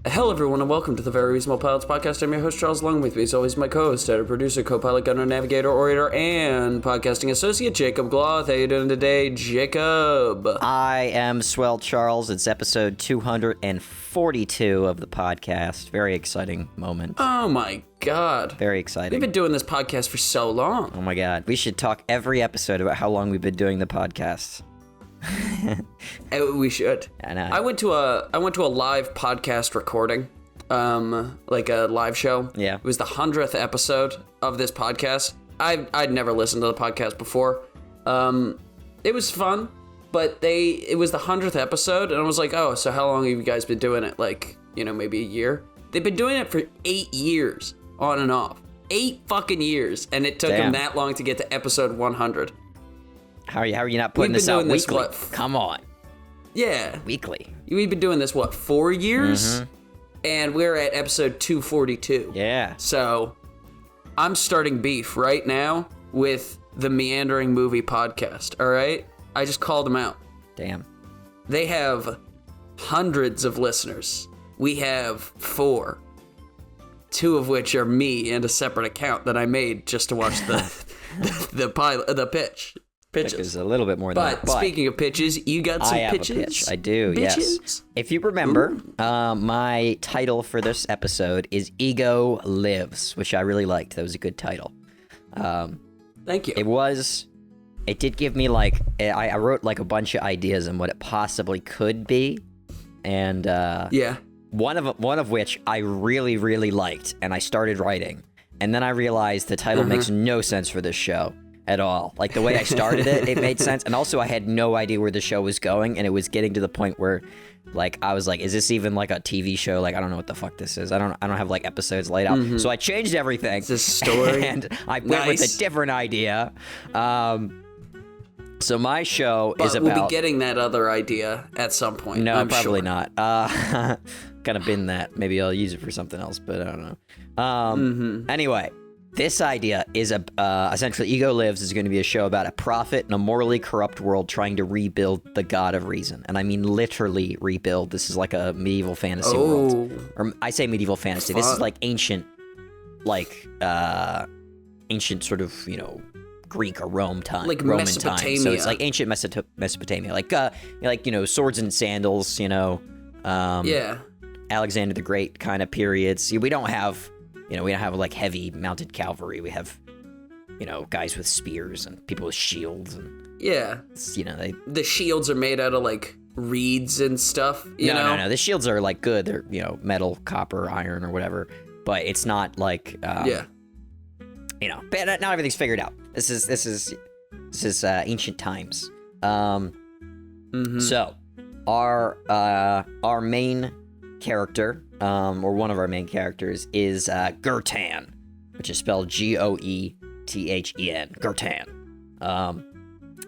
Hello, everyone, and welcome to the Very Reasonable Pilots podcast. I'm your host, Charles. Along with me is always my co-host, editor, producer, co-pilot, gunner, navigator, orator, and podcasting associate, Jacob Gloth. How you doing today, Jacob? I am swell, Charles. It's episode 242 of the podcast. Very exciting moment. Oh, my God. Very exciting. We've been doing this podcast for so long. Oh, my God. We should talk every episode about how long we've been doing the podcast. We should. I know. I went to a live podcast recording, like a live show. Yeah. It was the 100th episode of this podcast. I'd never listened to the podcast before. It was fun, but it was the 100th episode, and I was like, oh, so how long have you guys been doing it? Like, maybe a year? They've been doing it for 8 years, on and off. 8 fucking years, and it took them that long to get to episode 100. How are you not putting this out weekly? Come on. Yeah. Weekly. We've been doing this, 4 years? Mm-hmm. And we're at episode 242. Yeah. So, I'm starting beef right now with the Meandering Movie Podcast, all right? I just called them out. Damn. They have hundreds of listeners. We have 4. 2 of which are me and a separate account that I made just to watch the pitch. Pitches. A little bit more than that. But speaking of pitches, you got some pitches? I have a pitch. I do, bitches? Yes. If you remember, my title for this episode is Ego Lives, which I really liked. That was a good title. Thank you. It did give me, I wrote, a bunch of ideas on what it possibly could be. And yeah. One of which I really, really liked, and I started writing. And then I realized the title makes no sense for this show at all. Like, the way I started it made sense. And also, I had no idea where the show was going, and it was getting to the point where, I was like, is this even, a TV show? I don't know what the fuck this is. I don't have, episodes laid out. So I changed everything. It's a story. And I went with a different idea. So my show is about... we'll be getting that other idea at some point. No, I'm probably sure. not. Kind of bin that. Maybe I'll use it for something else, but I don't know. Anyway, this idea is essentially Ego Lives is going to be a show about a prophet in a morally corrupt world trying to rebuild the god of reason. And I mean literally rebuild. This is like a medieval fantasy world. Or I say medieval fantasy. This is ancient, ancient sort of, Greek or Roman time. Mesopotamia. So it's ancient Mesopotamia. Swords and sandals, yeah. Alexander the Great kind of periods. See, we don't have heavy mounted cavalry. We have, guys with spears and people with shields and yeah. The shields are made out of reeds and stuff. No. The shields are good. They're metal, copper, iron, or whatever. But it's not yeah. But not everything's figured out. This is ancient times. So our main character, or one of our main characters, is Goethen, which is spelled Goethen. Goethen.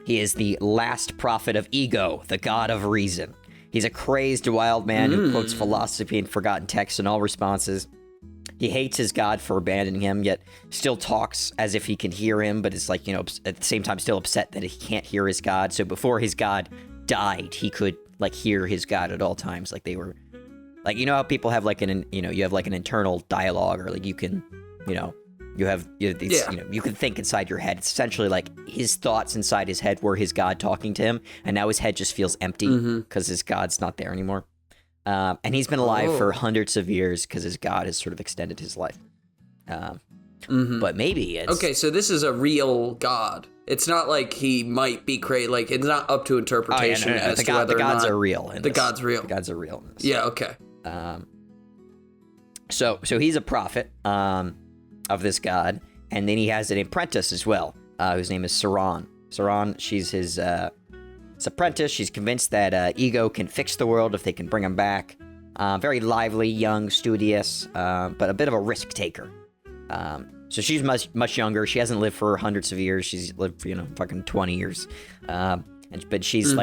He is the last prophet of ego, the god of reason. He's a crazed wild man who quotes philosophy and forgotten texts in all responses. He hates his god for abandoning him, yet still talks as if he can hear him, but is at the same time still upset that he can't hear his god. So before his god died, he could hear his god at all times. They were how people have you have an internal dialogue, or you can you can think inside your head. It's essentially his thoughts inside his head were his god talking to him, and now his head just feels empty because his god's not there anymore. And he's been alive for hundreds of years because his god has sort of extended his life. But maybe it's... Okay, so this is a real god. It's not he might be crazy. It's not up to interpretation as to whether the gods or not are real. The gods real. The gods are real. In this. Yeah, okay. So he's a prophet of this god, and then he has an apprentice as well, whose name is Saran. Saran, she's his apprentice. She's convinced that ego can fix the world if they can bring him back. Very lively, young, studious, but a bit of a risk taker. So she's much younger. She hasn't lived for hundreds of years. She's lived for, fucking 20 years. But she's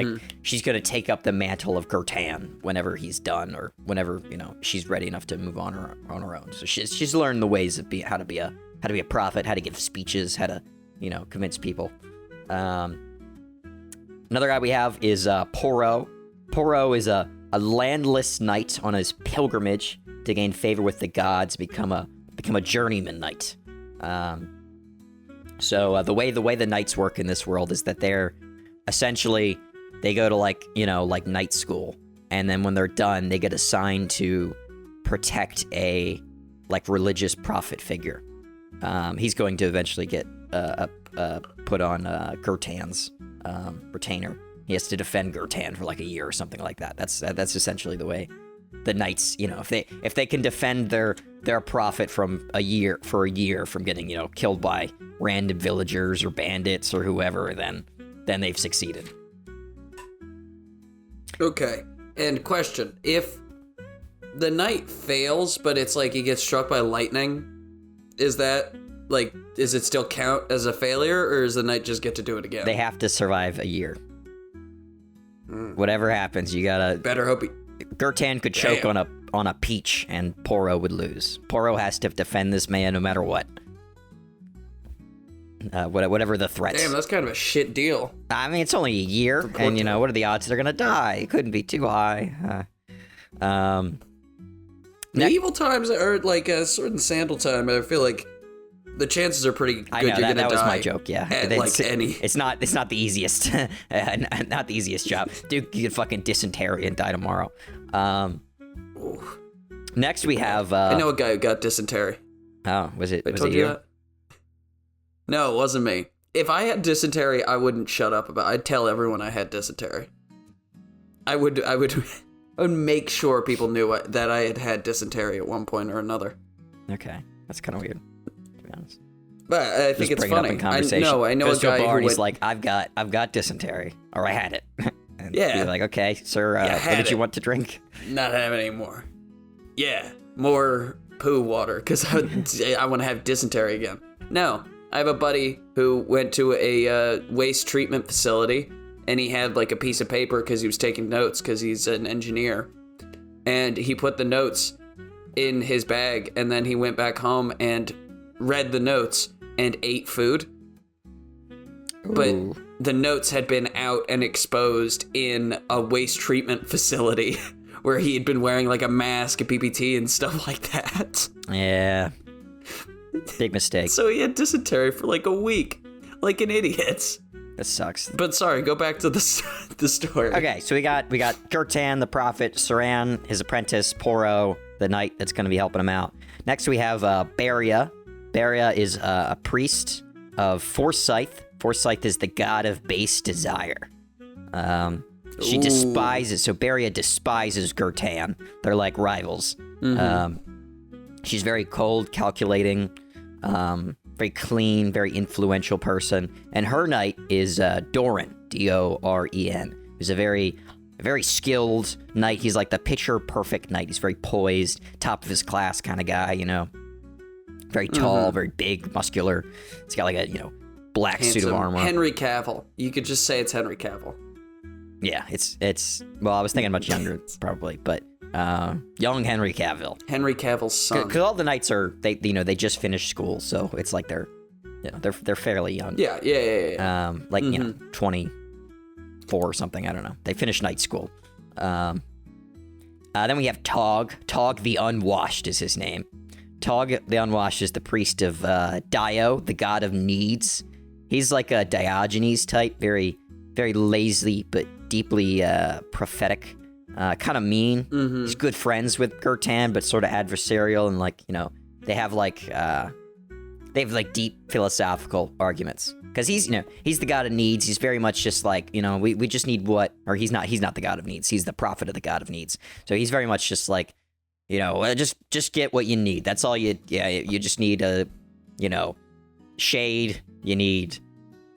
she's going to take up the mantle of Goethen whenever he's done, or whenever, she's ready enough to move on her own. So she's learned the ways of how to be a prophet, how to give speeches, how to, convince people. Another guy we have is Poro. Poro is a landless knight on his pilgrimage to gain favor with the gods, become a journeyman knight. So the way the knights work in this world is that they're essentially, they go to like night school, and then when they're done, they get assigned to protect a religious prophet figure. He's going to eventually get put on Goethen's retainer. He has to defend Goethen for like a year or something like that. That's essentially the way the knights, if they can defend their prophet from a year from getting killed by random villagers or bandits or whoever, then they've succeeded. Okay. And question, if the knight fails, but it's like he gets struck by lightning, is it still count as a failure, or does the knight just get to do it again? They have to survive a year. Whatever happens, you gotta... Better hope he... Goethen could choke on a peach, and Poro would lose. Poro has to defend this man no matter what. Whatever the threats. Damn, that's kind of a shit deal. I mean, it's only a year, and what are the odds they're gonna die? It couldn't be too high. Medieval times, or like a Sword and Sandal time, I feel like the chances are pretty good. You're gonna die. That was my joke. Yeah, It's not the easiest, not the easiest job. Dude, you get fucking dysentery and die tomorrow. Next we have. I know a guy who got dysentery. Oh, was it you? That? No, it wasn't me. If I had dysentery, I wouldn't shut up about it. I'd tell everyone I had dysentery. I would make sure people knew that I had dysentery at one point or another. Okay, that's kind of weird, to be honest. But I think it's funny. I know a guy who he's like, I've got dysentery, or I had it. And yeah. You're like, okay, sir, what did you want to drink? Not have it anymore. Yeah, more poo water, because I want to have dysentery again. No, I have a buddy who went to a waste treatment facility, and he had like a piece of paper because he was taking notes because he's an engineer. And he put the notes in his bag, and then he went back home and read the notes and ate food. Ooh. But the notes had been out and exposed in a waste treatment facility where he had been wearing like a mask, a PPT, and stuff like that. Yeah. Big mistake. So he had dysentery for like a week, like an idiot. That sucks. But sorry, go back to the story. Okay, so we got Goethen, the prophet, Saran, his apprentice, Poro, the knight that's going to be helping him out. Next we have Beria. Beria is a priest of Forsyth. Forsyth is the god of base desire. She despises, so Beria despises Goethen. They're like rivals. Mm-hmm. She's very cold, calculating, very clean, very influential person. And her knight is Doran, D-O-R-E-N, who's a very skilled knight. He's like the picture-perfect knight. He's very poised, top of his class kind of guy, Very tall, very big, muscular. He's got like a, black Handsome. Suit of armor. Henry Cavill. You could just say it's Henry Cavill. Yeah, it's well, I was thinking much younger, probably, but young Henry Cavill. Henry Cavill's son. Because all the knights they just finished school, so it's like they're fairly young. Yeah. 24 or something. I don't know. They finished night school. Then we have Tog. Tog the Unwashed is his name. Tog the Unwashed is the priest of Dio, the god of needs. He's like a Diogenes type, very, very lazy but deeply prophetic, kind of mean. Mm-hmm. He's good friends with Goethen, but sort of adversarial, and they have deep philosophical arguments. Because he's the god of needs. He's very much just like, we just need what, or he's not the god of needs. He's the prophet of the god of needs. So he's very much just like, just get what you need. That's all you just need shade, you need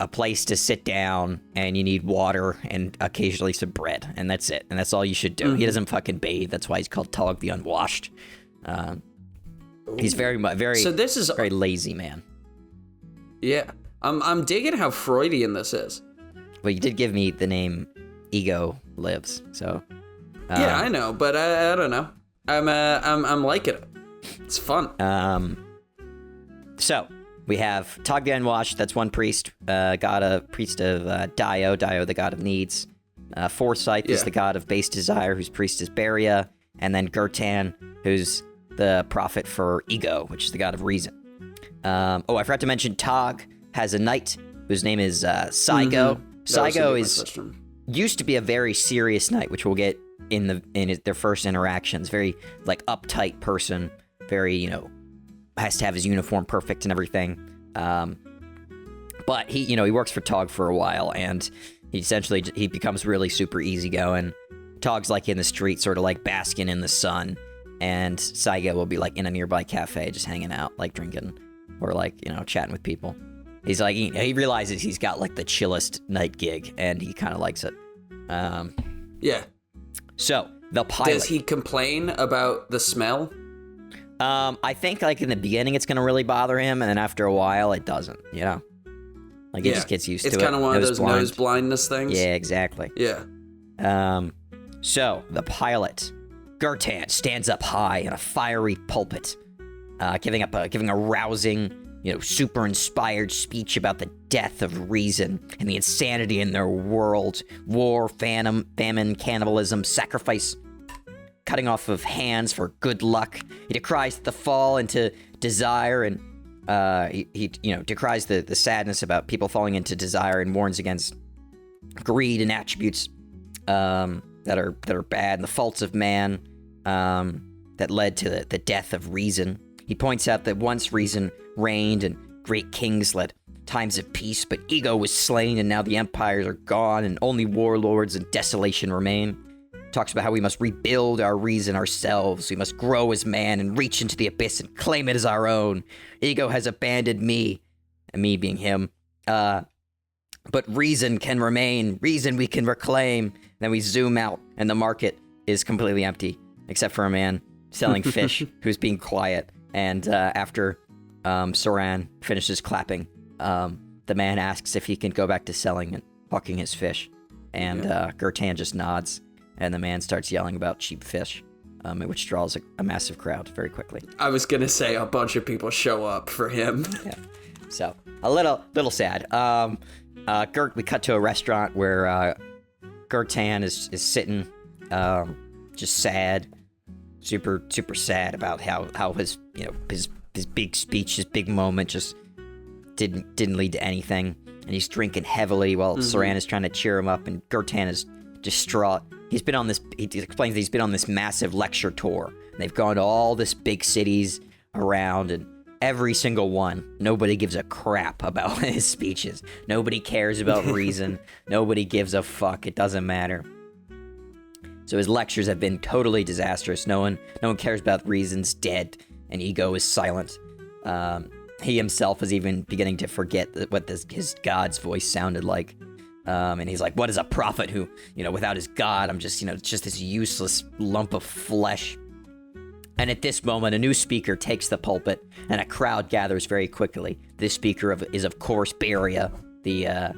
a place to sit down, and you need water and occasionally some bread, and that's it. And that's all you should do. Mm-hmm. He doesn't fucking bathe. That's why he's called Tog the Unwashed. He's very lazy man. Yeah. I'm digging how Freudian this is. Well, you did give me the name Ego Lives, so. Yeah, I know, but I don't know. I'm liking it. It's fun. So we have Tog the Unwashed. That's one priest. Priest of Dio, the god of needs. Forsyth is the god of base desire, whose priest is Beria, and then Goethen, who's the prophet for ego, which is the god of reason. I forgot to mention Tog has a knight whose name is Saigo. Saigo used to be a very serious knight, which we'll get in their first interactions. Very like uptight person, very has to have his uniform perfect and everything. But he works for Tog for a while, and he becomes really super easygoing. Tog's like in the street, sort of like basking in the sun, and Saigo will be like in a nearby cafe, just hanging out, like drinking or like chatting with people. He's like he realizes he's got like the chillest night gig, and he kind of likes it. Yeah. So the pilot. Does he complain about the smell? I think like in the beginning it's gonna really bother him, and then after a while it doesn't. Like he just gets used to it. It's kind of one of those nose blindness things. Yeah, exactly. Yeah. So the pilot, Goethen, stands up high in a fiery pulpit, giving a rousing, super inspired speech about the death of reason and the insanity in their world: war, famine, cannibalism, sacrifice, cutting off of hands for good luck. He decries the fall into desire, and he decries the sadness about people falling into desire, and warns against greed and attributes that are bad, and the faults of man that led to the death of reason. He points out that once reason reigned and great kings led times of peace, but ego was slain, and now the empires are gone and only warlords and desolation remain. Talks about how we must rebuild our reason ourselves. We must grow as man and reach into the abyss and claim it as our own. Ego has abandoned me, and me being him. But reason can remain. Reason we can reclaim. Then we zoom out, and the market is completely empty, except for a man selling fish who's being quiet. And after Soran finishes clapping, the man asks if he can go back to selling and hawking his fish. And Goethen just nods. And the man starts yelling about cheap fish, which draws a massive crowd very quickly. I was going to say a bunch of people show up for him. Yeah. So, a little sad. We cut to a restaurant where Goethen is sitting, just sad, super sad about how his big speech, his big moment just didn't lead to anything. And he's drinking heavily while Soran is trying to cheer him up, and Goethen is distraught. He explains that he's been on this massive lecture tour. They've gone to all this big cities around, and every single one, nobody gives a crap about his speeches. Nobody cares about reason. Nobody gives a fuck. It doesn't matter. So his lectures have been totally disastrous. No one cares about reason's dead, and ego is silent. He himself is even beginning to forget what his god's voice sounded like. And he's like, what is a prophet who, without his God, I'm just, just this useless lump of flesh. And at this moment, a new speaker takes the pulpit, and a crowd gathers very quickly. This speaker is, of course, Beria, the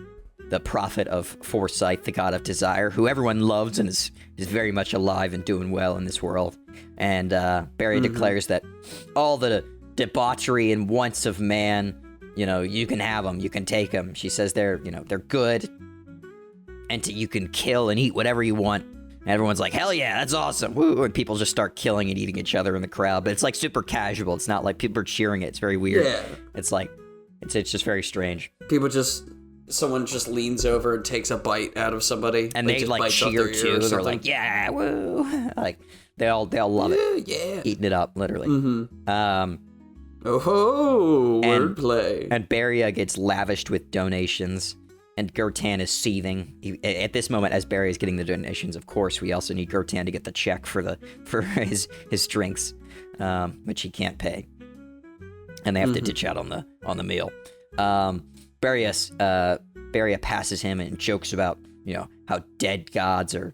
prophet of foresight, the god of desire, who everyone loves and is very much alive and doing well in this world. And Beria declares that all the debauchery and wants of man, you can have them, you can take them. She says they're good, and you can kill and eat whatever you want. And everyone's like, hell yeah, that's awesome. Woo. And people just start killing and eating each other in the crowd. But it's like super casual. It's not like people are cheering it. It's very weird. Yeah. It's like, it's just very strange. Someone just leans over and takes a bite out of somebody. And they like cheer too. They're like, yeah, woo. Like, they all love it. Yeah. Eating it up, literally. Wordplay. And Beria gets lavished with donations. And Goethen is seething. At this moment, as Barry is getting the donations, of course, we also need Goethen to get the check for his drinks, which he can't pay, and they have to ditch out on the meal. Beria passes him and jokes about how dead gods are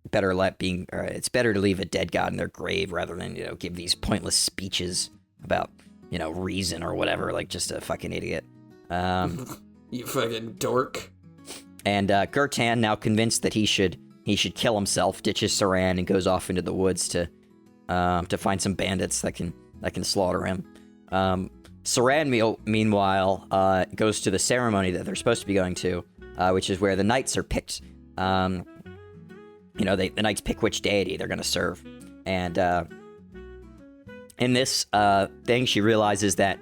it's better to leave a dead god in their grave rather than give these pointless speeches about reason or whatever, like just a fucking idiot. You fucking dork. And Goethen, now convinced that he should kill himself, ditches Soran and goes off into the woods to find some bandits that can slaughter him. Soran, meanwhile, goes to the ceremony that they're supposed to be going to, which is where the knights are picked. The knights pick which deity they're going to serve, and in this thing, she realizes that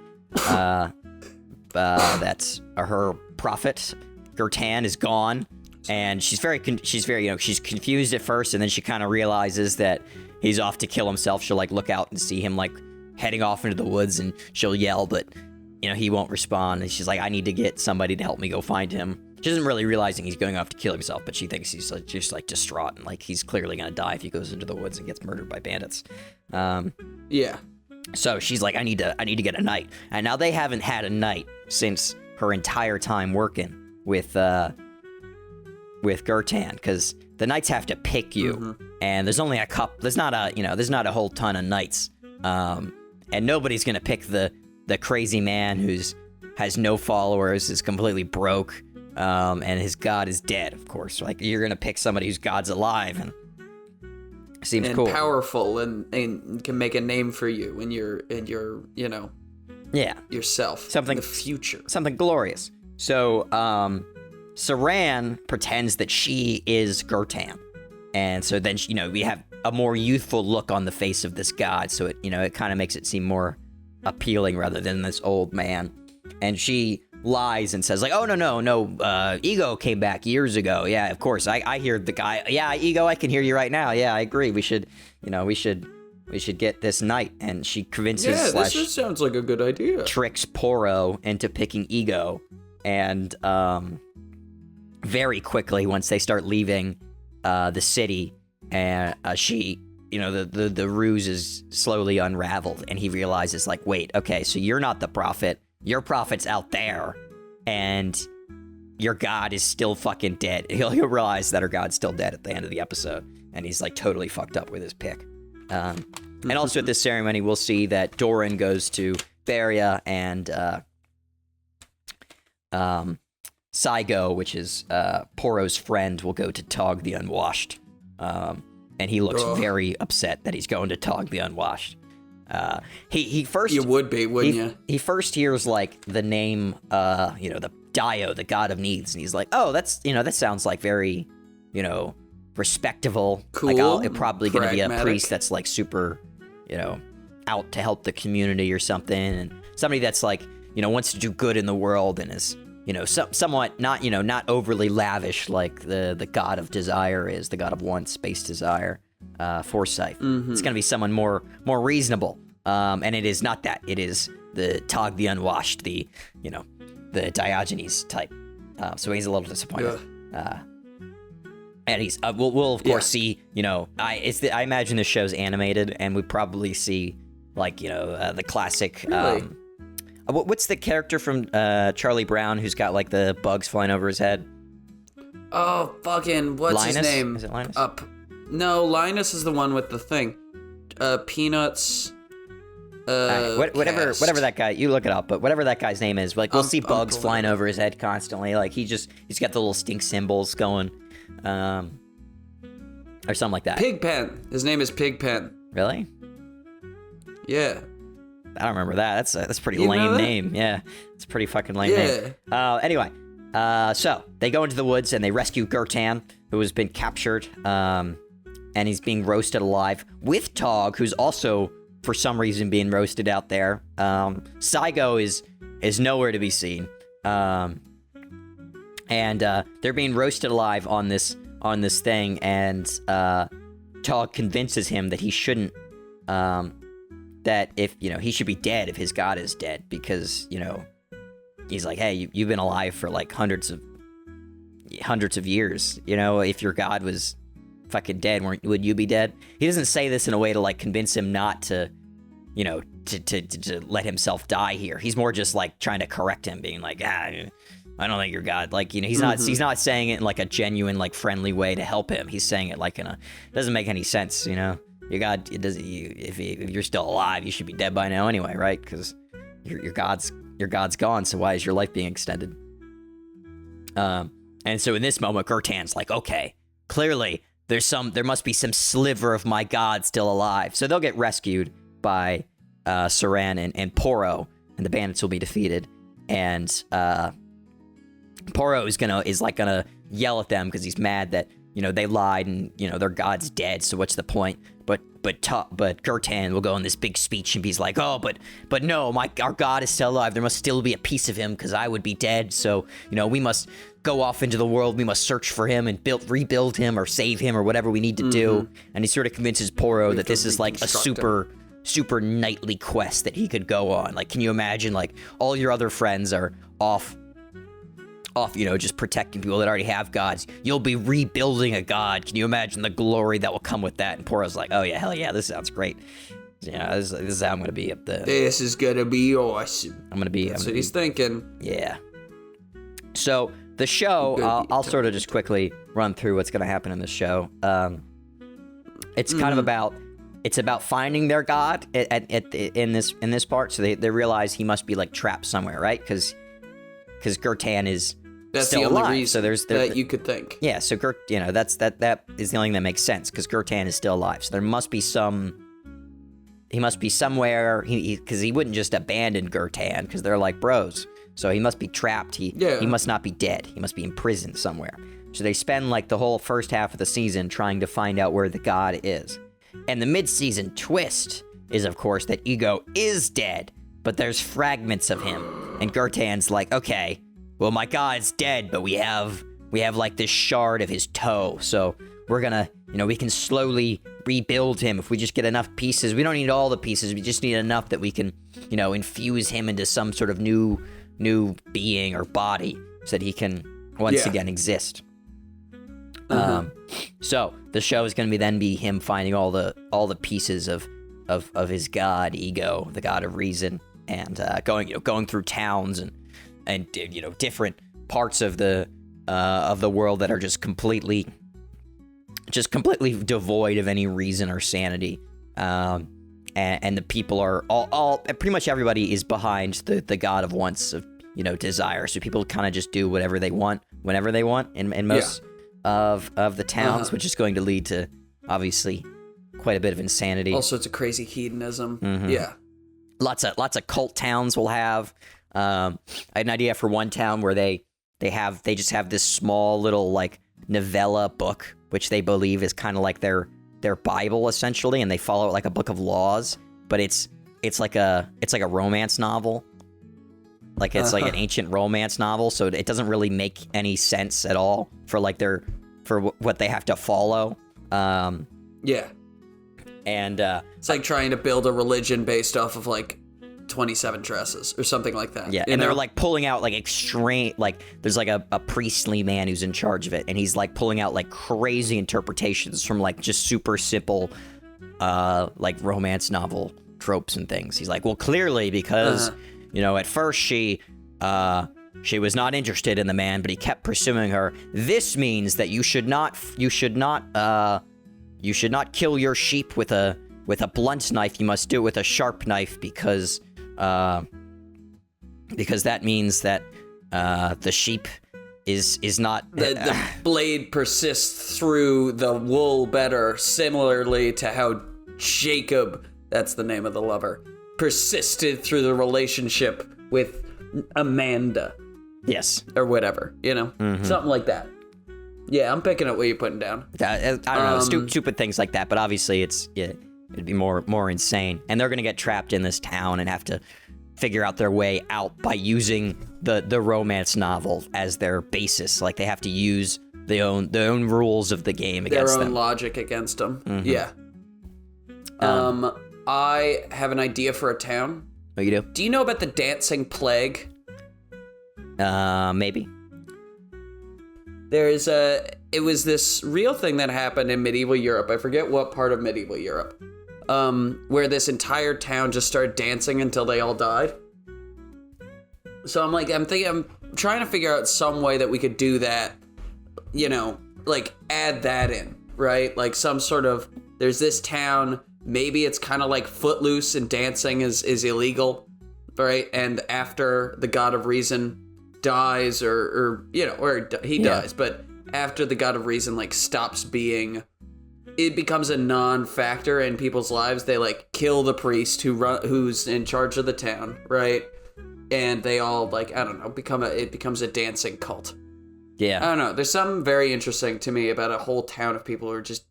that's her prophet, Goethen, is gone, and she's confused at first, and then she kind of realizes that he's off to kill himself. She'll like look out and see him like heading off into the woods, and she'll yell, but he won't respond. And she's like, I need to get somebody to help me go find him. She isn't really realizing he's going off to kill himself, but she thinks he's like, just like distraught and like he's clearly gonna die if he goes into the woods and gets murdered by bandits. Yeah. So she's like, I need to get a knight. And now they haven't had a knight since her entire time working with Goethen, because the knights have to pick you, and there's only a couple. There's not a whole ton of knights, and nobody's gonna pick the crazy man who's has no followers, is completely broke, and his god is dead. Of course, like you're gonna pick somebody whose god's alive and seems and cool, powerful, and can make a name for you in your yourself, something in the future, something glorious. So Saran pretends that she is Goethen, and so then we have a more youthful look on the face of this god, so it kind of makes it seem more appealing rather than this old man. And she lies and says like, oh no, Ego came back years ago. Yeah, of course, I hear the guy. Yeah, Ego, I can hear you right now. Yeah, I agree. We should get this knight. And she convinces this sounds like a good idea. Tricks Poro into picking Ego, and very quickly once they start leaving the city, and the ruse is slowly unraveled, and he realizes like, wait, okay, so you're not the prophet. Your prophet's out there, and your god is still fucking dead. He'll realize that her god's still dead at the end of the episode, and he's like totally fucked up with his pick. And also at this ceremony, we'll see that Doran goes to Beria, and Saigo, which is Poro's friend, will go to Tog the Unwashed. And he looks very upset that he's going to Tog the Unwashed. He first... You would be, wouldn't you? He first hears, like, the name, the Dio, the god of needs, and he's like, oh, that sounds like very, respectable. Cool. Like, it's probably going to be a Pragmatic. priest that's, like, super, out to help the community or something, and somebody that's, like, wants to do good in the world and is... somewhat not overly lavish like the god of desire is, the god of want, space desire, Forsyth. It's gonna be someone more reasonable, and it is not that. It is the Tog the Unwashed, the Diogenes type. So he's a little disappointed. And he's we'll of course see. I imagine this show's animated, and we probably see like the classic. Really? What's the character from Charlie Brown who's got like the bugs flying over his head? Oh, fucking, what's Linus? his name? Is it Linus? No, Linus is the one with the thing. Peanuts. Whatever that guy, you look it up, but whatever that guy's name is, like we'll see bugs flying over his head constantly. Like he's got the little stink symbols going, or something like that. Pigpen. His name is Pigpen. Really? Yeah. I don't remember that. That's a pretty lame name. Yeah, it's a pretty fucking lame name. Anyway, so they go into the woods and they rescue Goethen, who has been captured, and he's being roasted alive with Tog, who's also for some reason being roasted out there. Saigo is nowhere to be seen, and they're being roasted alive on this thing, and Tog convinces him that he shouldn't. That if he should be dead if his god is dead, because he's like, hey, you've been alive for like hundreds of years. If your god was fucking dead, would you be dead? He doesn't say this in a way to like convince him not to to let himself die here. He's more just like trying to correct him, being like, I don't think your god, like, he's not saying it in like a genuine like friendly way to help him. He's saying it like it doesn't make any sense. Your god, if you're still alive, you should be dead by now anyway, right? Because your god's gone. So why is your life being extended? And so in this moment, Goethen's like, okay, clearly there must be some sliver of my god still alive. So they'll get rescued by Saran and Poro, and the bandits will be defeated. And Poro is gonna yell at them because he's mad that they lied and, their god's dead, so what's the point? But Goethen will go in this big speech and he's like, oh, but no, our god is still alive. There must still be a piece of him because I would be dead. So, we must go off into the world. We must search for him and rebuild him or save him or whatever we need to do. And he sort of convinces Poro that this is like a super knightly quest that he could go on. Like, can you imagine, like, all your other friends are off, just protecting people that already have gods. You'll be rebuilding a god. Can you imagine the glory that will come with that? And Poro's like, oh yeah, hell yeah, this sounds great. This is how I'm gonna be up there. This is gonna be awesome. That's what he's thinking. Yeah. So the show, I'll sort of just quickly run through what's gonna happen in the show. It's kind of about finding their god in this part. So they realize he must be like trapped somewhere, right? Because Goethen is still the only alive. reason So there's that you could think. Yeah. So that is the only thing that makes sense because Goethen is still alive. So there must be he must be somewhere. Because he wouldn't just abandon Goethen because they're like bros. So he must be trapped. He must not be dead. He must be in prison somewhere. So they spend like the whole first half of the season trying to find out where the god is. And the mid-season twist is, of course, that Ego is dead, but there's fragments of him. And Goethen's like, okay, well, my god's dead, but we have like this shard of his toe. So we're gonna, we can slowly rebuild him if we just get enough pieces. We don't need all the pieces. We just need enough that we can, infuse him into some sort of new being or body so that he can once again exist. So the show is going to be him finding all the pieces of his god Ego, the god of reason, and going through towns and different parts of the world that are just completely devoid of any reason or sanity. And the people are all pretty much everybody is behind the god of wants of desire. So people kind of just do whatever they want whenever they want in most of the towns, which is going to lead to obviously quite a bit of insanity. All sorts of crazy hedonism. Yeah. Lots of cult towns will have. I had an idea for one town where they just have this small little like novella book, which they believe is kind of like their Bible essentially, and they follow it like a book of laws, but it's like a romance novel. Like it's like an ancient romance novel, so it doesn't really make any sense at all for like what they have to follow. Yeah. And it's like trying to build a religion based off of like 27 dresses or something like that. Yeah, and they're like pulling out like extreme, like there's like a priestly man who's in charge of it, and he's like pulling out like crazy interpretations from like just super simple like romance novel tropes and things. He's like, well, clearly because at first she was not interested in the man, but he kept pursuing her. This means that you should not kill your sheep with a blunt knife. You must do it with a sharp knife because that means that the sheep is not the blade persists through the wool better, similarly to how Jacob, that's the name of the lover, persisted through the relationship with Amanda. Yes. Or whatever, something like that. Yeah, I'm picking up what you're putting down. I don't know, stupid things like that, but obviously it'd be more insane. And they're going to get trapped in this town and have to figure out their way out by using the romance novel as their basis. Like they have to use their own rules of the game against them. Their own logic against them. Yeah. I have an idea for a town. Oh, you do? Do you know about the dancing plague? Maybe. It was this real thing that happened in medieval Europe. I forget what part of medieval Europe. Where this entire town just started dancing until they all died. So I'm trying to figure out some way that we could do that, like add that in, right? Like some sort of, there's this town, maybe it's kind of like Footloose and dancing is illegal, right? And after the god of reason dies or he dies, but after the god of reason like stops being, it becomes a non-factor in people's lives. They like kill the priest who's in charge of the town, right? And they all like, I don't know, it becomes a dancing cult. Yeah. I don't know. There's something very interesting to me about a whole town of people who are just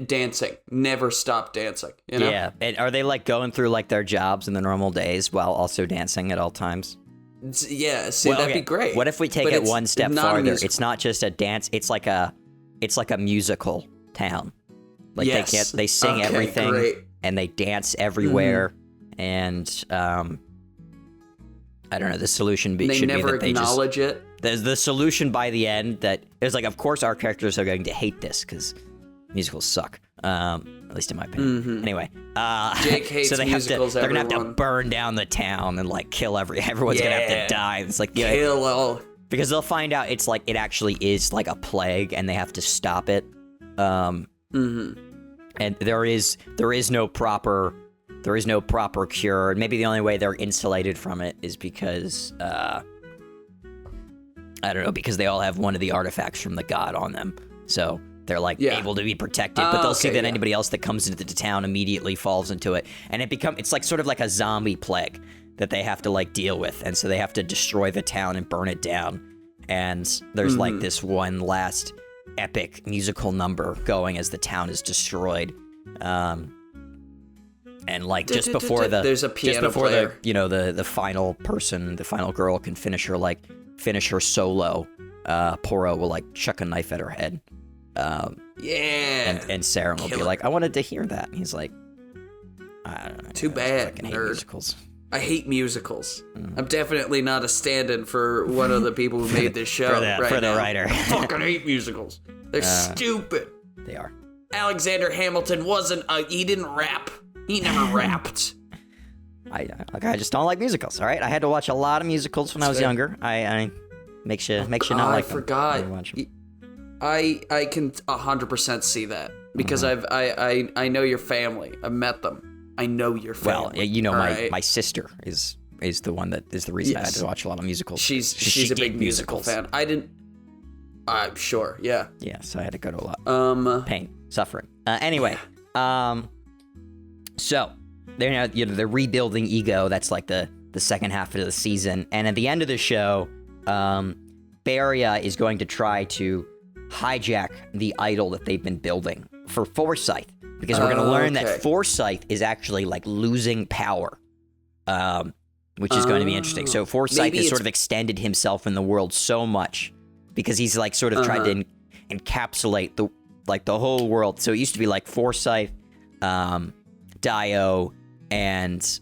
dancing, never stop dancing. You know? Yeah. And are they like going through like their jobs in the normal days while also dancing at all times? Yeah. See, that'd be great. What if we take But it it's one step not a farther? musical. It's not just a dance. It's like a musical town. Like Yes. they sing Okay, everything great. and they dance everywhere. And I don't know. The solution They should never be that they just acknowledge it. there's the solution by the end that is like, of course, our characters are going to hate this because musicals suck. At least in my opinion. Anyway, Jake hates so musicals. they're gonna have to everyone. burn down the town and like kill everyone's gonna have to die. It's like Kill all. because they'll find out it's like it actually is like a plague and they have to stop it. And there is no proper cure. And maybe the only way they're insulated from it is because I don't know, because they all have one of the artifacts from the god on them. So they're like able to be protected, but they'll see that anybody else that comes into the town immediately falls into it, and it's like sort of like a zombie plague that they have to like deal with, and so they have to destroy the town and burn it down. And there's like this one last epic musical number going as the town is destroyed. And like just before there's a piano player. the final person, the final girl can finish her solo, Poro will like chuck a knife at her head. And Sarah will be like, I wanted to hear that. And he's like, I don't know. Too bad, I hate nerd. musicals. I hate musicals. I'm definitely not a stand-in for one of the people who made this show for the writer. I fucking hate musicals. They're stupid. They are. Alexander Hamilton he didn't rap. He never rapped. I just don't like musicals. All right, I had to watch a lot of musicals when I was younger. I makes you not like them. I forgot. I can 100% see that because I know your family. I've met them. I know your family. Well, my sister is the one that is the reason I had to watch a lot of musicals. She's a big musical fan. I didn't. I'm sure. Yeah. Yeah. So I had to go to a lot. Pain, suffering. Anyway. So they're now they're rebuilding Ego. That's like the second half of the season, and at the end of the show, Beria is going to try to hijack the idol that they've been building for Forsyth, because we're going to learn that Forsyth is actually like losing power, which is going to be interesting. So Forsyth has sort of extended himself in the world so much because he's like sort of tried to encapsulate the whole world. So it used to be like Forsyth, Dio, and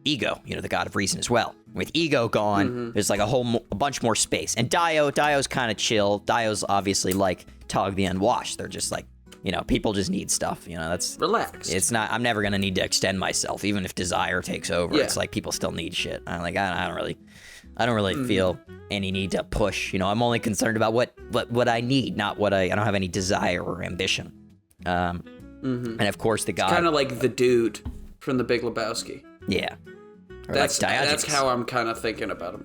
Ego, the god of reason as well. With Ego gone, there's like a bunch more space. And Dio's kind of chill. Dio's obviously like Tog the Unwashed. They're just like, people just need stuff. That's relaxed. It's not. I'm never gonna need to extend myself, even if desire takes over. Yeah. It's like people still need shit. I don't really feel any need to push. I'm only concerned about what I need, not what I don't have any desire or ambition. And of course the god. Kind of like the dude from The Big Lebowski. Yeah. That's how I'm kind of thinking about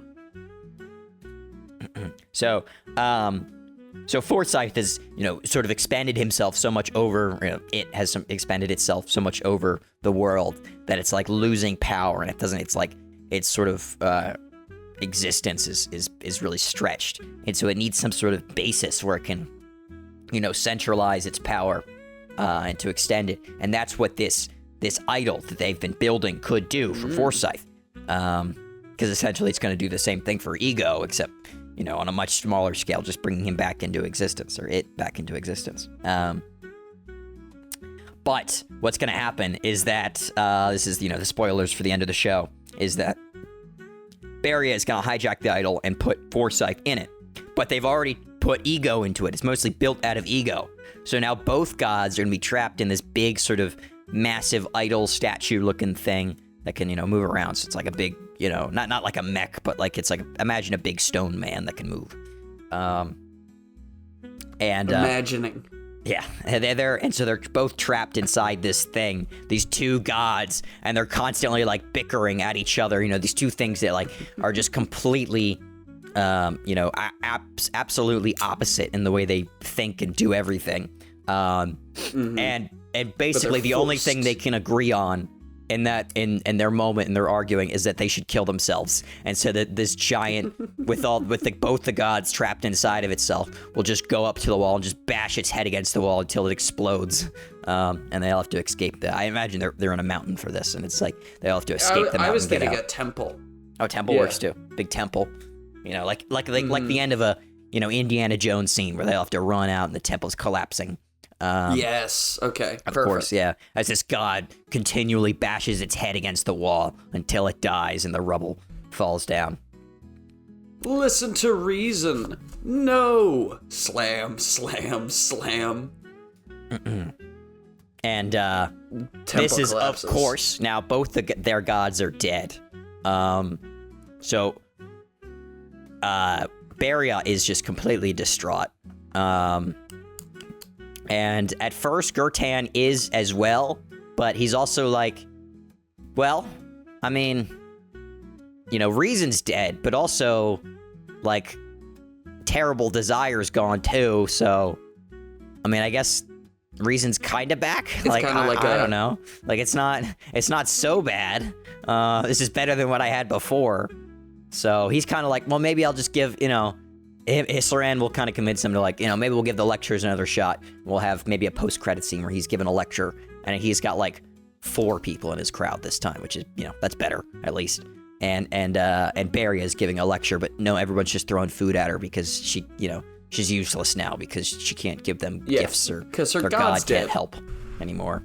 him. So Forsyth has, sort of expanded himself so much over, it has expanded itself so much over the world that it's like losing power, and it's like its sort of existence is really stretched, and so it needs some sort of basis where it can, centralize its power and to extend it, and that's what this idol that they've been building could do for Forsyth. Because essentially it's going to do the same thing for Ego, except, on a much smaller scale, just bringing him back into existence, or it back into existence. But what's going to happen is that, this is, the spoilers for the end of the show, is that Beria is going to hijack the idol and put Forsyth in it. But they've already put Ego into it. It's mostly built out of Ego. So now both gods are going to be trapped in this big sort of massive idol statue-looking thing that can, move around. So it's like a big, not like a mech, but like it's like, imagine a big stone man that can move. Imagining. Yeah, and so they're both trapped inside this thing, these two gods, and they're constantly like bickering at each other. These two things that like are just completely, absolutely opposite in the way they think and do everything. And basically the only thing they can agree on in their moment, and they're arguing, is that they should kill themselves, and so that this giant with both the gods trapped inside of itself will just go up to the wall and just bash its head against the wall until it explodes, and they all have to escape. I imagine they're in a mountain for this, and it's like they all have to escape the mountain. I was thinking a temple. Oh, temple works too. Big temple, like the end of a Indiana Jones scene where they all have to run out and the temple's collapsing. Yes. Okay. Of course, yeah. As this god continually bashes its head against the wall until it dies and the rubble falls down. Listen to reason. No. Slam, slam, slam. And this is, collapses. of course, now both their gods are dead. So Beria is just completely distraught. And at first, Goethen is as well, but he's also like, well, I mean, reason's dead, but also, like, terrible desire's gone too, so, I mean, I guess reason's kind of back. It's like, kind of like I don't know. Like, it's not so bad. This is better than what I had before. So he's kind of like, well, maybe I'll just give, Saran will kind of convince him to, like, maybe we'll give the lectures another shot. We'll have maybe a post-credit scene where he's given a lecture, and he's got, like, 4 people in his crowd this time, which is, that's better, at least. And Beria is giving a lecture, but no, everyone's just throwing food at her because she, she's useless now because she can't give them gifts or her god dead. can't help anymore.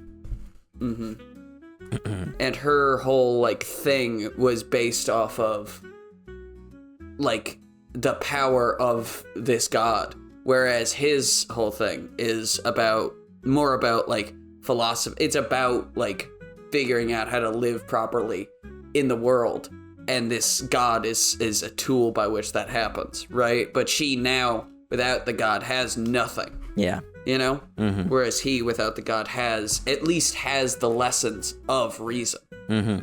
Mm-hmm. And her whole, like, thing was based off of, like, the power of this god, whereas his whole thing is more about like philosophy. It's about like figuring out how to live properly in the world, and this god is a tool by which that happens, right? But she now, without the god, has nothing. Yeah. Mm-hmm. Whereas he, without the god, at least has the lessons of reason. Mm-hmm.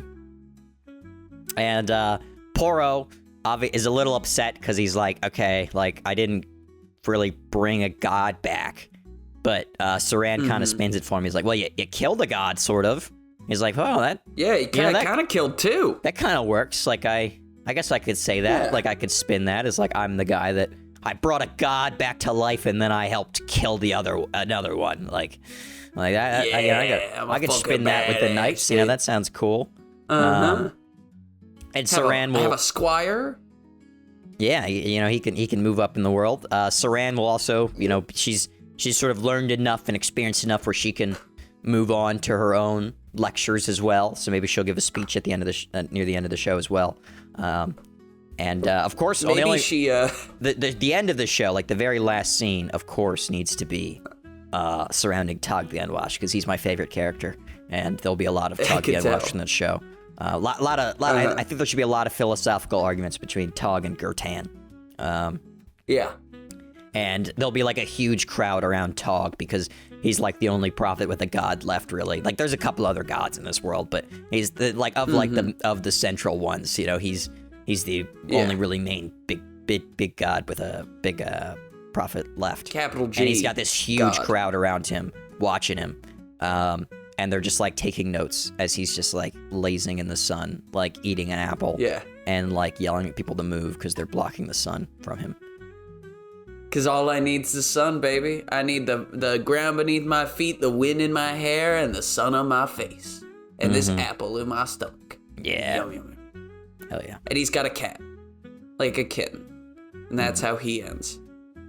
And Poro is a little upset because he's like, okay, like, I didn't really bring a god back. But Saran kind of spins it for him. He's like, well, you killed a god, sort of. He's like, oh, that... Yeah, he kind of killed two. That kind of works. Like, I guess I could say that. Yeah. Like, I could spin that as, like, I'm the guy that... I brought a god back to life, and then I helped kill another one. Like I could spin that with the knights. That sounds cool. And Saran will have a squire. Yeah, he can move up in the world. Saran will also, she's sort of learned enough and experienced enough where she can move on to her own lectures as well. So maybe she'll give a speech at the end of near the end of the show as well. And of course, maybe the end of the show, like the very last scene, of course, needs to be surrounding Tog the Unwashed, because he's my favorite character, and there'll be a lot of Tog the Unwashed in the show. I think there should be a lot of philosophical arguments between Tog and Goethen. Yeah. And there'll be like a huge crowd around Tog because he's like the only prophet with a god left, really. Like there's a couple other gods in this world, but he's of the central ones. He's the only really main big god with a big prophet left. Capital G. And he's got this huge crowd around him watching him. And they're just like taking notes as he's just like lazing in the sun, like eating an apple. Yeah. And like yelling at people to move because they're blocking the sun from him. Because all I need's the sun, baby. I need the ground beneath my feet, the wind in my hair, and the sun on my face. And this apple in my stomach. Yeah. Yum, yum, yum. Hell yeah. And he's got a cat. Like a kitten. And that's how he ends.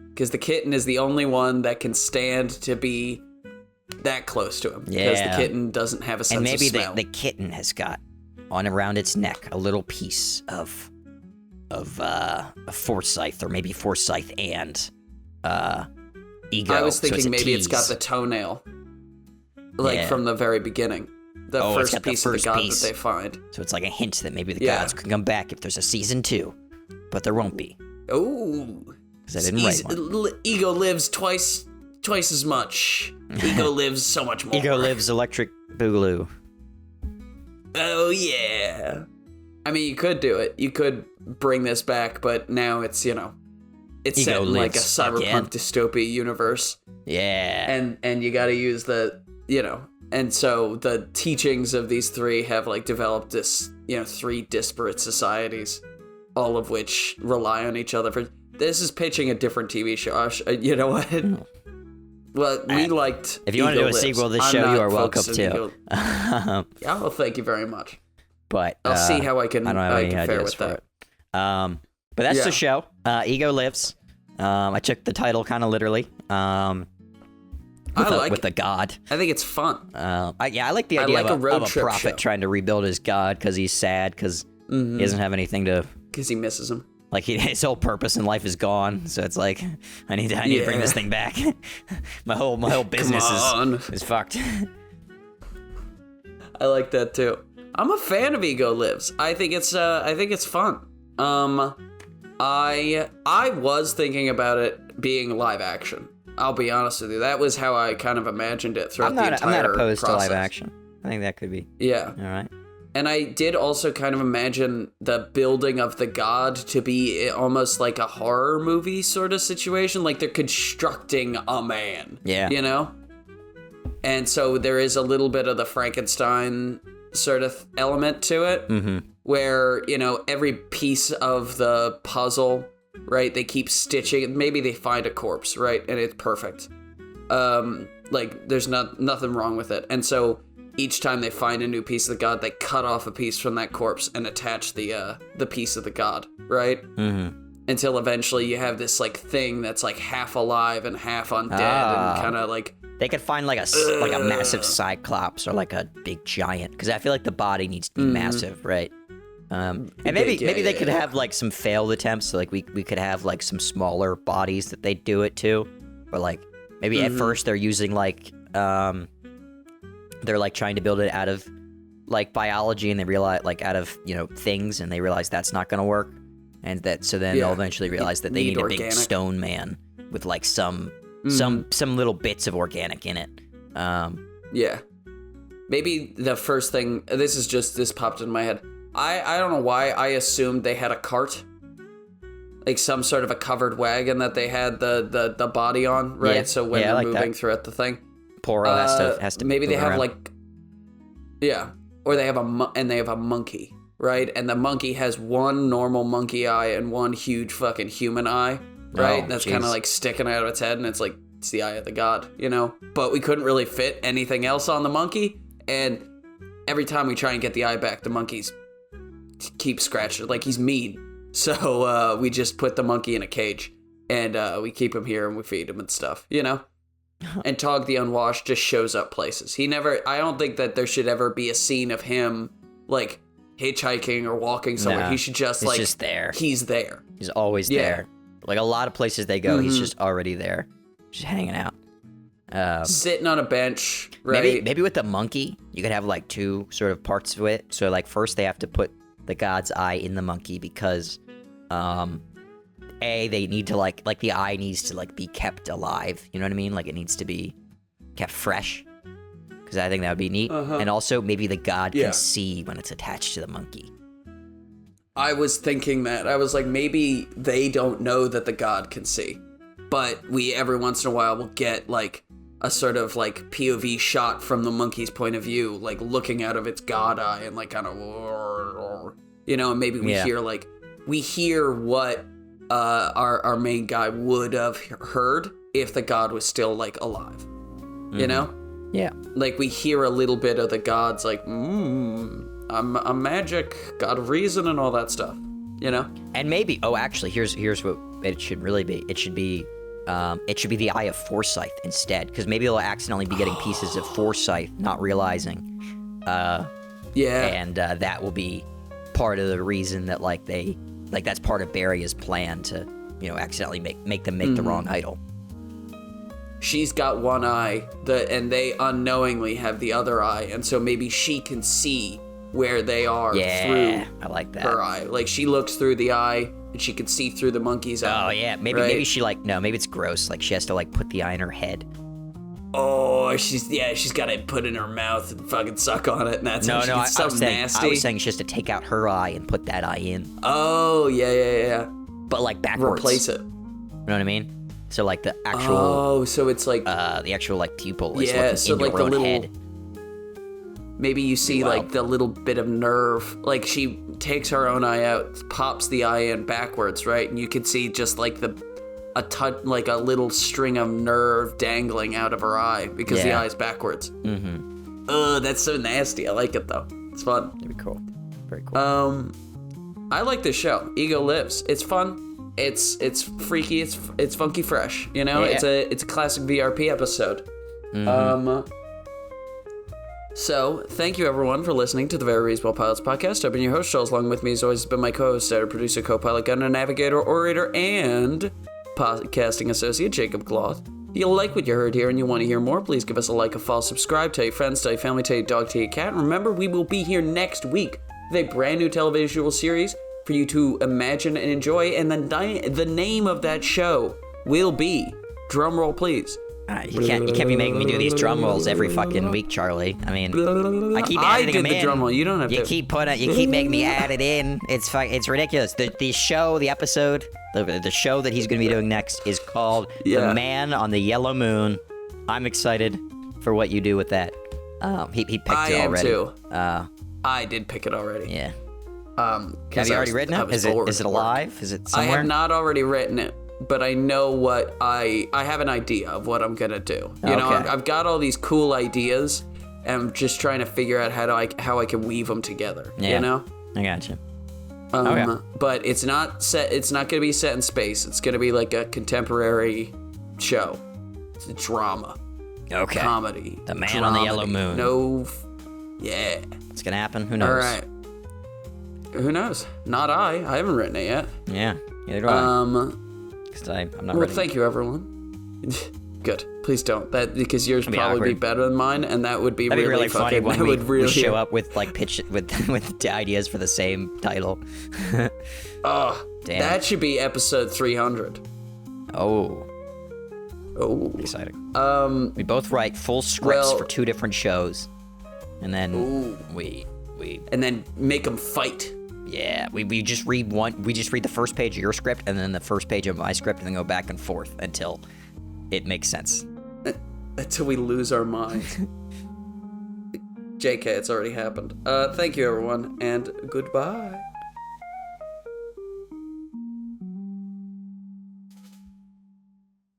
Because the kitten is the only one that can stand to be that close to him. Yeah. Because the kitten doesn't have a sense of smell. And maybe the kitten has got on around its neck a little piece of a Forsyth, or maybe Forsyth and Ego. I was thinking so maybe it's got the toenail, from the very beginning. The first piece of the god that they find. So it's like a hint that maybe the gods can come back if there's a season 2, but there won't be. Oh, because I didn't write one. Ego lives twice as much. Ego lives so much more. Ego lives electric boogaloo. Oh yeah. I mean, you could do it. You could bring this back, but now it's it's set in like a cyberpunk dystopia universe. Yeah. And you got to use the And so the teachings of these three have like developed this, three disparate societies, all of which rely on each other. This is pitching a different TV show. You know what? Well, we liked. If you want to do a sequel to this show, you are welcome to. Yeah, well, thank you very much. But I'll see how I can fare with that. But that's the show. Ego Lives. I took the title kind of literally. With a god. I think it's fun. I like the idea of a prophet trying to rebuild his god because he's sad because he doesn't have anything to. Because he misses him. Like his whole purpose in life is gone, so it's like I need to bring this thing back. my whole business is fucked. I like that too. I'm a fan of Ego Lives. I think it's fun. I was thinking about it being live action. I'll be honest with you. That was how I kind of imagined it throughout the entire process. I'm not opposed to live action. I think that could be. Yeah. All right. And I did also kind of imagine the building of the god to be almost like a horror movie sort of situation. Like they're constructing a man. Yeah. And so there is a little bit of the Frankenstein sort of element to it. Mm-hmm. Where, every piece of the puzzle, right, they keep stitching. Maybe they find a corpse, right, and it's perfect. There's nothing wrong with it. And so each time they find a new piece of the god, they cut off a piece from that corpse and attach the piece of the god, right? Mm-hmm. Until eventually you have this, thing that's, half alive and half undead and kind of, They could find, a massive cyclops or, a big giant. Because I feel like the body needs to be massive, right? And maybe they could have some failed attempts. So we could have some smaller bodies that they do it to, or maybe at first they're using they're trying to build it out of biology, and they realize out of things, and they realize that's not gonna work, and then they'll eventually realize that they need a big stone man with some little bits of organic in it. Yeah, maybe the first thing this popped in my head. I don't know why I assumed they had a cart, some sort of a covered wagon that they had the body on, right? Yeah. So when they're moving throughout the thing, Poro has to maybe they have around. Or they have a monkey, right? And the monkey has one normal monkey eye and one huge fucking human eye, right? That's kind of sticking out of its head, and it's the eye of the god, But we couldn't really fit anything else on the monkey, and every time we try and get the eye back, the monkeys keep scratching, he's mean. So we just put the monkey in a cage, and we keep him here and we feed him and stuff, And Tog the Unwashed just shows up places. I don't think that there should ever be a scene of him hitchhiking or walking somewhere. He should just he's just there. He's there. He's always there. A lot of places they go, he's just already there, just hanging out. Sitting on a bench, right? Maybe with the monkey, you could have two sort of parts of it. So first they have to put the god's eye in the monkey because, they need to the eye needs to be kept alive. You know what I mean? It needs to be kept fresh. Because I think that would be neat. Uh-huh. And also maybe the god can see when it's attached to the monkey. I was thinking that. I was maybe they don't know that the god can see. But we, every once in a while, will get, a sort of, POV shot from the monkey's point of view, looking out of its god eye and, kind of, and maybe we hear what our main guy would have heard if the god was still, alive, Yeah. We hear a little bit of the gods, I'm a magic, god of reason and all that stuff, And maybe, actually, here's what it should really be. It should be the Eye of Foresight instead, because maybe they'll accidentally be getting pieces of Foresight, not realizing. And that will be part of the reason that that's part of Barry's plan to accidentally make them make the wrong idol. She's got one eye, and they unknowingly have the other eye, and so maybe she can see where they are through I like that. Her eye. She looks through the eye, and she can see through the monkey's eye. Oh, yeah. Maybe she, no, maybe it's gross. She has to, put the eye in her head. Oh, she's got it put in her mouth and fucking suck on it, and that's nasty. I was saying she has to take out her eye and put that eye in. Oh, yeah. But, backwards. Replace it. You know what I mean? So, the actual... Oh, so it's the actual, pupil is looking into her own head. maybe you see like the little bit of nerve, like she takes her own eye out, pops the eye in backwards, right? And you can see just like like a little string of nerve dangling out of her eye because the eye's backwards. Mm-hmm. That's so nasty. I like it though. It's fun. That'd be cool. Very cool. I like this show. Ego Lives. It's fun. It's freaky. It's funky fresh. You know, it's a classic VRP episode. Mm-hmm. So, thank you everyone for listening to the Very Reasonable Pilots podcast. I've been your host, Charles. Along with me, as always, has been my co-host, editor, producer, co-pilot, gunner, navigator, orator, and podcasting associate, Jacob Cloth. If you like what you heard here and you want to hear more, please give us a like, a follow, subscribe, tell your friends, tell your family, tell your dog, tell your cat. And remember, we will be here next week with a brand new television series for you to imagine and enjoy. And the name of that show will be, drumroll please, you can't be making me do these drum rolls every fucking week, Charlie. I mean, I keep adding them in. I did the drum roll. You don't have to. You keep making me add it in. It's ridiculous. The show, the episode, the show that he's going to be doing next is called The Man on the Yellow Moon. I'm excited for what you do with that. He picked it already. I am too. I did pick it already. Yeah. Have you already written it? Is it alive? Is it somewhere? I have not already written it. But I know what I have an idea of what I'm gonna do. You know, I've got all these cool ideas, and I'm just trying to figure out how I can weave them together. Yeah, you know, I gotcha. But it's not set. It's not gonna be set in space. It's gonna be like a contemporary show. It's a drama. Okay. Comedy. The Man on the Yellow Moon. Yeah. It's gonna happen. Who knows? All right. Who knows? Not I. I haven't written it yet. Yeah. Neither do I. I'm not ready. Thank you, everyone. Good. Please don't. Because yours would probably be better than mine, and that would be really funny fucking. When we show up with like with ideas for the same title. Oh, damn! That should be episode 300. Oh, exciting. We both write full scripts for 2 different shows, and then we and then make them fight. Yeah, we just read one. We just read the first page of your script and then the first page of my script, and then go back and forth until it makes sense. Until we lose our minds. JK, it's already happened. Thank you, everyone, and goodbye.